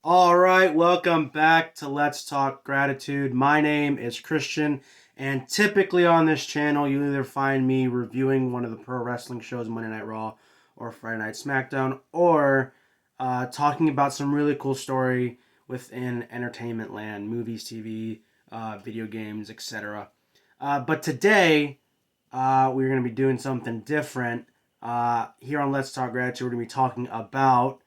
All right, welcome back to Let's Talk Gratitude. My name is Christian, and typically on this channel, you either find me reviewing one of the pro wrestling shows, Monday Night Raw or Friday Night SmackDown, or talking about some really cool story within entertainment land, movies, TV, video games, etc. But today, we're going to be doing something different. Here on Let's Talk Gratitude, we're going to be talking about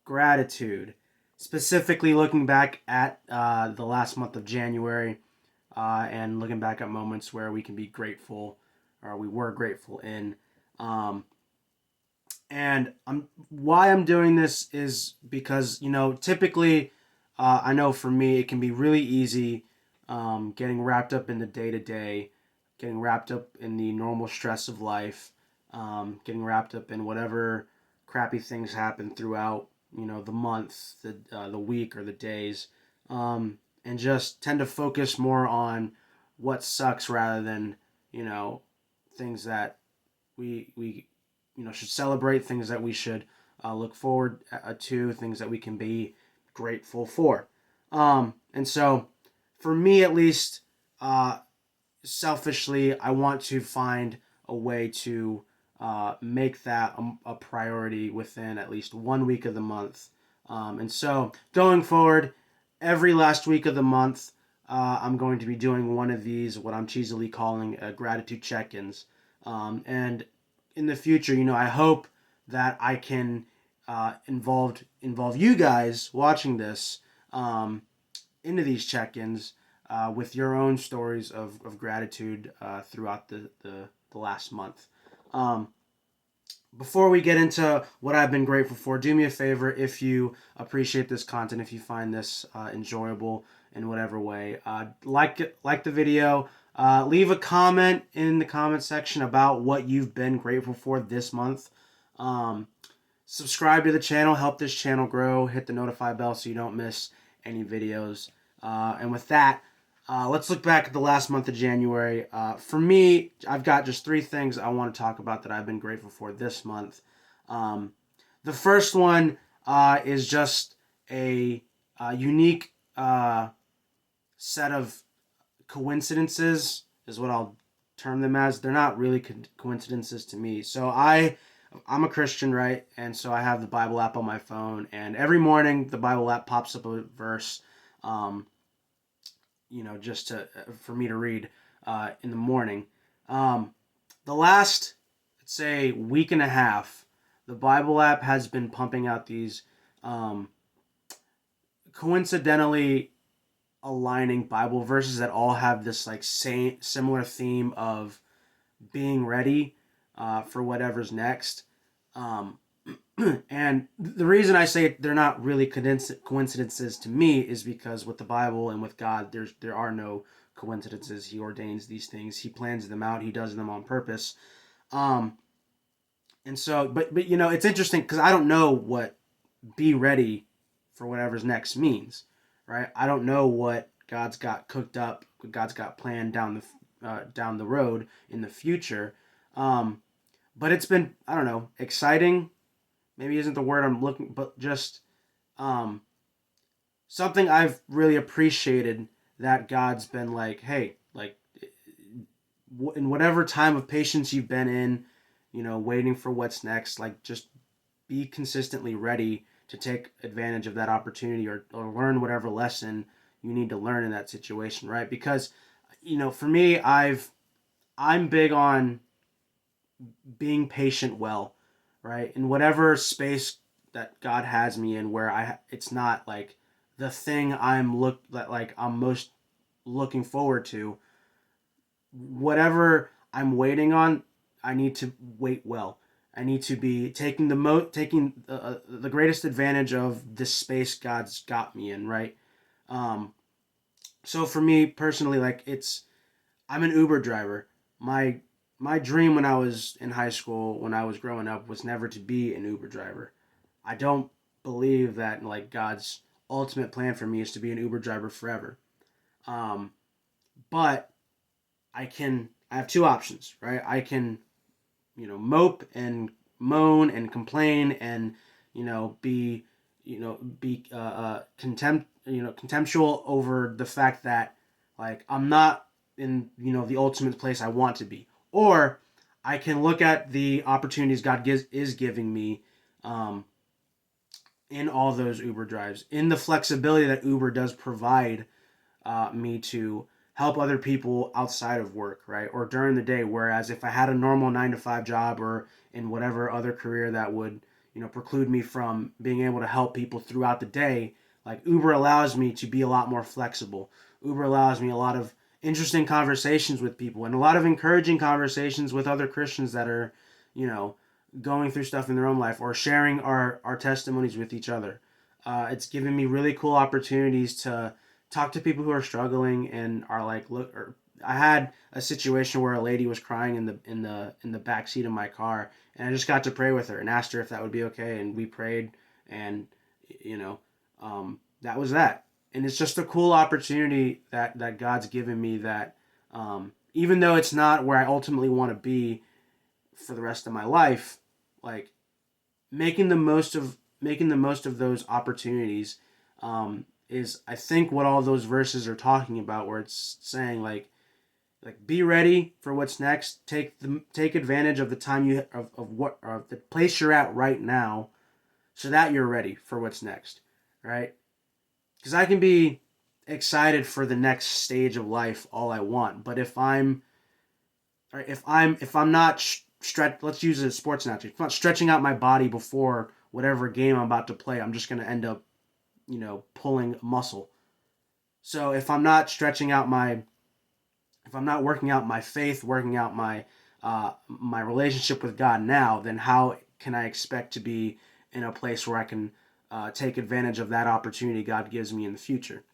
gratitude, specifically looking back at the last month of January and looking back at moments where we can be grateful or we were grateful in. Um, and why I'm doing this is because, typically, I know for me, it can be really easy getting wrapped up in the day to day, getting wrapped up in the normal stress of life, getting wrapped up in whatever crappy things happen throughout, the month, the week, or the days, and just tend to focus more on what sucks rather than, things that we should celebrate, things that we should look forward to, things that we can be grateful for. And so, for me at least, selfishly, I want to find a way to make that a priority within at least 1 week of the month. And so, going forward, every last week of the month, I'm going to be doing one of these, what I'm cheesily calling gratitude check ins. And in the future, I hope that I can involve you guys watching this into these check-ins with your own stories of gratitude throughout the last month. Um, Before we get into what I've been grateful for, do me a favor if you appreciate this content, if you find this enjoyable in whatever way, like the video. Leave a comment in the comment section about what you've been grateful for this month. Um, Subscribe to the channel, help this channel grow. Hit the notify bell so you don't miss any videos. And with that, let's look back at the last month of January. For me, I've got just three things I want to talk about that I've been grateful for this month. Um, the first one is just a unique set of coincidences, is what I'll term them as. They're not really coincidences to me. So I'm a Christian, right? And so I have the Bible app on my phone, and every morning the Bible app pops up a verse, um, just for me to read in the morning. Um, the last, let's say, week and a half, the Bible app has been pumping out these um, coincidentally aligning Bible verses that all have this like same similar theme of being ready for whatever's next. Um, and the reason I say they're not really coincidences to me is because with the Bible and with God, there are no coincidences. He ordains these things. He plans them out. He does them on purpose. Um, and so, but it's interesting because I don't know what "be ready for whatever's next" means, right? I don't know what God's got cooked up, what God's got planned down the road in the future. Um, but it's been, I don't know, exciting. Maybe isn't the word I'm looking, but just um, something I've really appreciated, that God's been like, hey, like in whatever time of patience you've been in, waiting for what's next, like just be consistently ready to take advantage of that opportunity, or learn whatever lesson you need to learn in that situation, right? Because, for me, I'm big on being patient well, right? In whatever space that God has me in, where it's not like the thing I'm most looking forward to. Whatever I'm waiting on, I need to wait well. I need to be taking the greatest advantage of this space God's got me in, right? Um, so for me personally, like I'm an Uber driver. My my dream when I was in high school, when I was growing up, was never to be an Uber driver. I don't believe that like God's ultimate plan for me is to be an Uber driver forever. Um, but I have two options, right? I can, mope and moan and complain and, be be contemptual over the fact that like I'm not in the ultimate place I want to be, or I can look at the opportunities God is giving me, um, in all those Uber drives, in the flexibility that Uber does provide me to help other people outside of work, right? Or during the day. Whereas if I had a normal 9 to 5 job or in whatever other career that would, preclude me from being able to help people throughout the day, like Uber allows me to be a lot more flexible. Uber allows me a lot of interesting conversations with people and a lot of encouraging conversations with other Christians that are, you know, going through stuff in their own life or sharing our testimonies with each other. It's given me really cool opportunities to talk to people who are struggling and are like, look. Or I had a situation where a lady was crying in the back seat of my car, and I just got to pray with her and asked her if that would be okay, and we prayed, and you know, that was that. And it's just a cool opportunity that God's given me that, even though it's not where I ultimately want to be for the rest of my life, like making the most of those opportunities, is I think what all those verses are talking about, where it's saying like be ready for what's next. Take advantage of the time of the place you're at right now, so that you're ready for what's next, right? Because I can be excited for the next stage of life all I want, but if I'm not stretch, let's use a sports analogy. If I'm not stretching out my body before whatever game I'm about to play, I'm just going to end up, pulling muscle. So if I'm not working out my faith, working out my relationship with God now, then how can I expect to be in a place where I can take advantage of that opportunity God gives me in the future?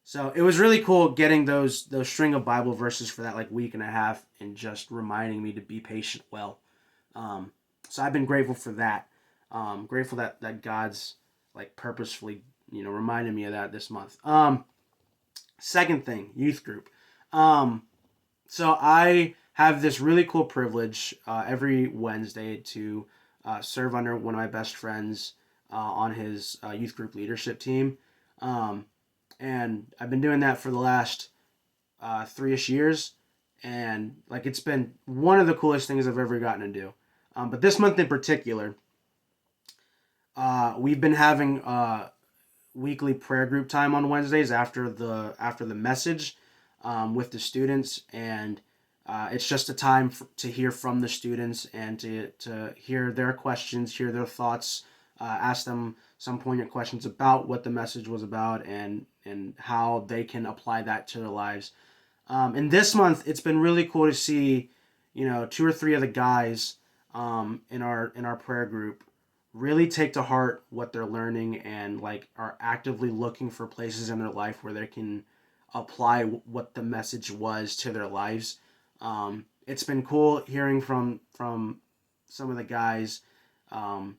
So it was really cool getting those string of Bible verses for that like week and a half, and just reminding me to be patient well. Um, so I've been grateful for that. Grateful that God's like purposefully reminded me of that this month. Second thing, youth group. Um, so I have this really cool privilege every Wednesday to serve under one of my best friends on his youth group leadership team. Um, and I've been doing that for the last 3ish years, and like it's been one of the coolest things I've ever gotten to do. But this month in particular, we've been having weekly prayer group time on Wednesdays after the message, with the students, and it's just a time to hear from the students and to hear their questions, hear their thoughts, ask them some poignant questions about what the message was about, and how they can apply that to their lives. And this month, it's been really cool to see, two or three of the guys in our prayer group really take to heart what they're learning, and like are actively looking for places in their life where they can apply what the message was to their lives. It's been cool hearing from some of the guys, um,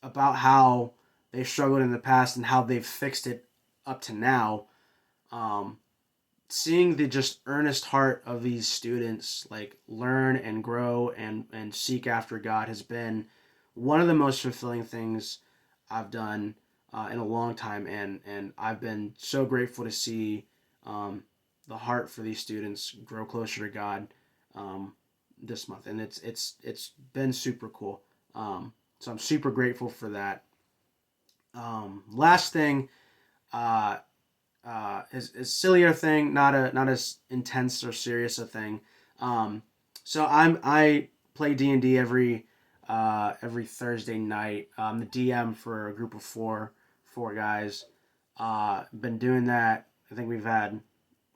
about how they've struggled in the past and how they've fixed it up to now. Um, Seeing the just earnest heart of these students like learn and grow and seek after God has been one of the most fulfilling things I've done in a long time, and I've been so grateful to see, the heart for these students grow closer to God, um, this month, and it's been super cool. So I'm super grateful for that. Last thing, uh, is sillier thing, not as intense or serious a thing. Um, so I play D&D every Thursday night. The DM for a group of four guys. Been doing that. I think we've had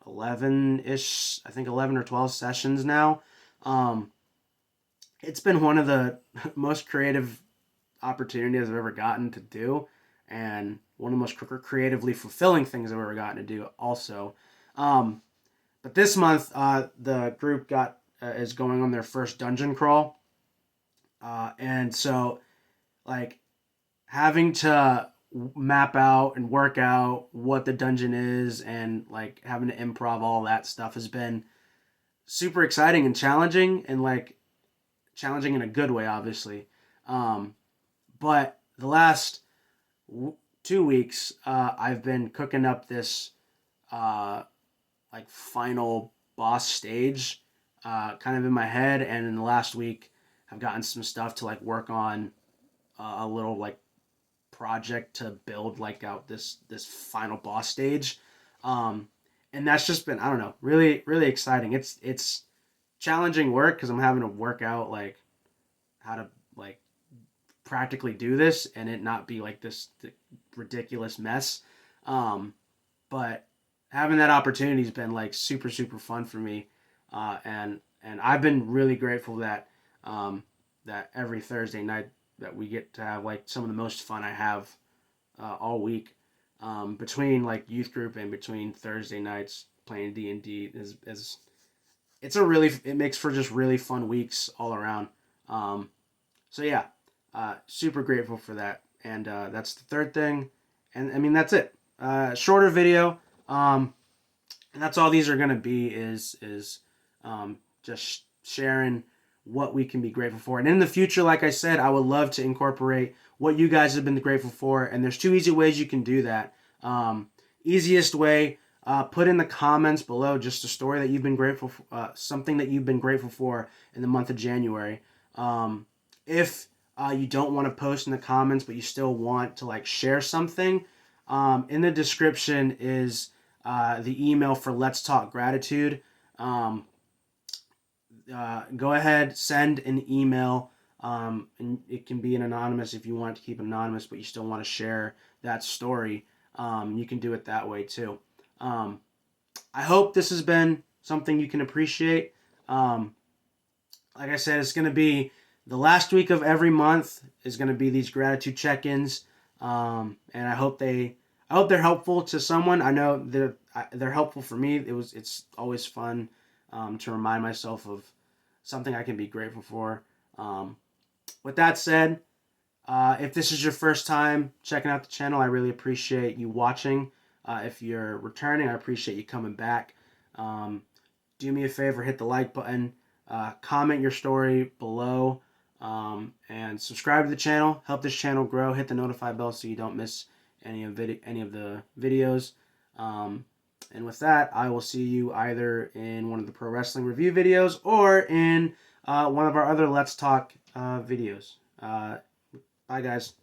11-ish. I think 11 or 12 sessions now. Um, it's been one of the most creative opportunities I've ever gotten to do, and one of the most creatively fulfilling things I've ever gotten to do. Also, um, but this month, the group got is going on their first dungeon crawl, and so like having to map out and work out what the dungeon is, and like having to improv all that stuff has been super exciting and challenging, and like challenging in a good way, obviously. But the last 2 weeks, I've been cooking up this uh, like final boss stage, kind of in my head, and in the last week, I've gotten some stuff to like work on a little like project to build like out this final boss stage, um, and that's just been, I don't know, really exciting. It's challenging work because I'm having to work out like how to like practically do this and it not be like this ridiculous mess. Um, but having that opportunity has been like super fun for me, and I've been really grateful that that every Thursday night that we get to have like some of the most fun I have all week, between like youth group and between Thursday nights playing D&D is it's a really, it makes for just really fun weeks all around. Um, so yeah, super grateful for that, and that's the third thing, and I mean that's it. Shorter video, and that's all these are gonna be is just sharing what we can be grateful for, and in the future, like I said, I would love to incorporate what you guys have been grateful for, and there's two easy ways you can do that. Easiest way, put in the comments below just a story that you've been grateful for, something that you've been grateful for in the month of January. If you don't want to post in the comments, but you still want to like share something, in the description is the email for Let's Talk Gratitude. Um, Go ahead, send an email, and it can be an anonymous if you want to keep it anonymous, but you still want to share that story. You can do it that way too. Um, I hope this has been something you can appreciate. Um, like I said, it's going to be the last week of every month is going to be these gratitude check-ins, and I hope they're helpful to someone. I know they're helpful for me. It's always fun to remind myself of something I can be grateful for. Um, with that said, if this is your first time checking out the channel, I really appreciate you watching. If you're returning, I appreciate you coming back. Um, do me a favor, hit the like button, comment your story below, and subscribe to the channel. Help this channel grow. Hit the notify bell so you don't miss any of the videos. Um, and with that, I will see you either in one of the pro wrestling review videos or in one of our other Let's Talk videos. Bye, guys.